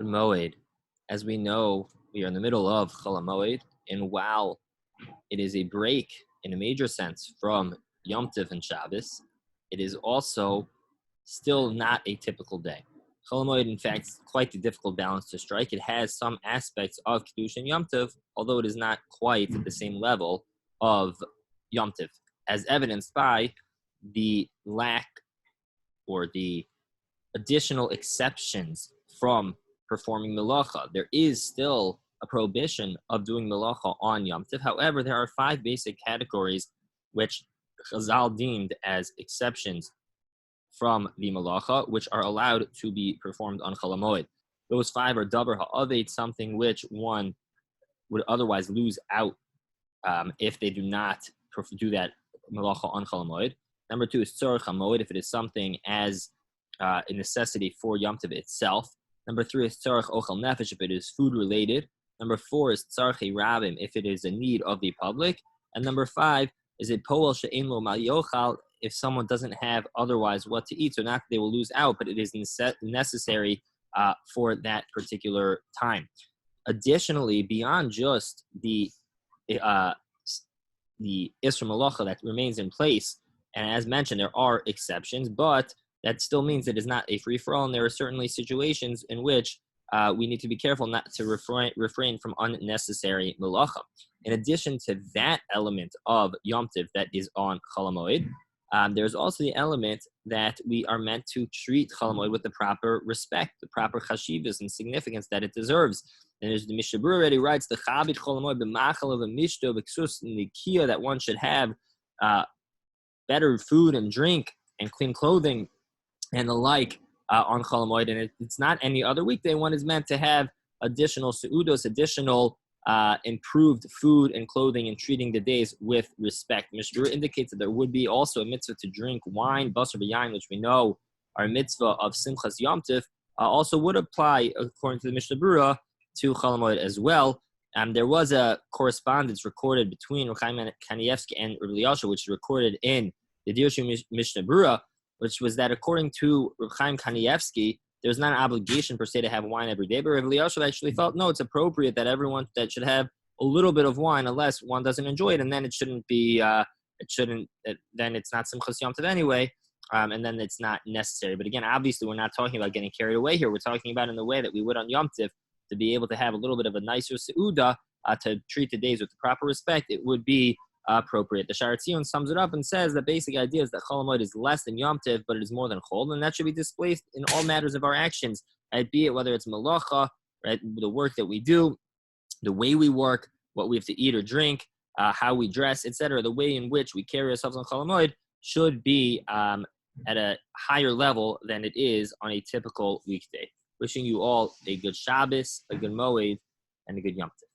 Hamoed. As we know, we are in the middle of Chol Hamoed, and while it is a break in a major sense from Yom Tov and Shabbos, it is also still not a typical day. Chol Hamoed, in fact, is quite a difficult balance to strike. It has some aspects of Kedusha and Yom Tov, although it is not quite at the same level of Yom Tov, as evidenced by the lack or the additional exceptions from performing melacha. There is still a prohibition of doing melacha on Yom Tov. However, there are 5 basic categories which Chazal deemed as exceptions from the melacha, which are allowed to be performed on Chol Hamoed. Those 5 are davar ha'aved, something which one would otherwise lose out if they do not do that melacha on Chol Hamoed. Number 2 is tzorech hamoed, if it is something as a necessity for Yom Tov itself. Number 3 is tzarech ochel nefesh, if it is food related. Number 4 is tzarech rabim, if it is a need of the public. And number 5 is a poel she'ein lo mal yochal, if someone doesn't have otherwise what to eat. So not that they will lose out, but it is necessary for that particular time. Additionally, beyond just the Isra Malacha that remains in place, and as mentioned, there are exceptions, but that still means it is not a free-for-all, and there are certainly situations in which we need to be careful not to refrain from unnecessary melacha. In addition to that element of Yom Tov that is on Chol Hamoed, there's also the element that we are meant to treat Chol Hamoed with the proper respect, the proper chashivas and significance that it deserves. And as the Mishnah Berurah already writes, the Chabit Chol Hamoed b'machal of a mishto b'ksus nikia, that one should have better food and drink and clean clothing and the like on Chol Hamoed, and it's not any other weekday. One is meant to have additional seudos, additional improved food and clothing, and treating the days with respect. Mishnah Berurah indicates that there would be also a mitzvah to drink wine, basar b'yayin, which we know are a mitzvah of Simchas Yom Tov, also would apply, according to the Mishnah Berurah, to Chol Hamoed as well. There was a correspondence recorded between Reb Chaim Kanievsky and Reb Elyashiv, which is recorded in the Dirshu Mishnah Berurah, which was that according to Reb Chaim Kanievsky, there's not an obligation per se to have wine every day, but Reb Elyashiv actually felt, no, it's appropriate that everyone that should have a little bit of wine unless one doesn't enjoy it, and then it shouldn't be, then it's not Simchas Yom Tov anyway, and then it's not necessary. But again, obviously we're not talking about getting carried away here. We're talking about in the way that we would on Yom Tov, to be able to have a little bit of a nicer seuda, to treat the days with the proper respect, it would be appropriate. The Sha'ar Tzion sums it up and says the basic idea is that Chol Hamoed is less than Yom Tov, but it is more than Chol, and that should be displaced in all matters of our actions, right? Be it whether it's malacha, right, the work that we do, the way we work, what we have to eat or drink, how we dress, etc. The way in which we carry ourselves on Chol Hamoed should be at a higher level than it is on a typical weekday. Wishing you all a good Shabbos, a good Moed, and a good Yom Tov.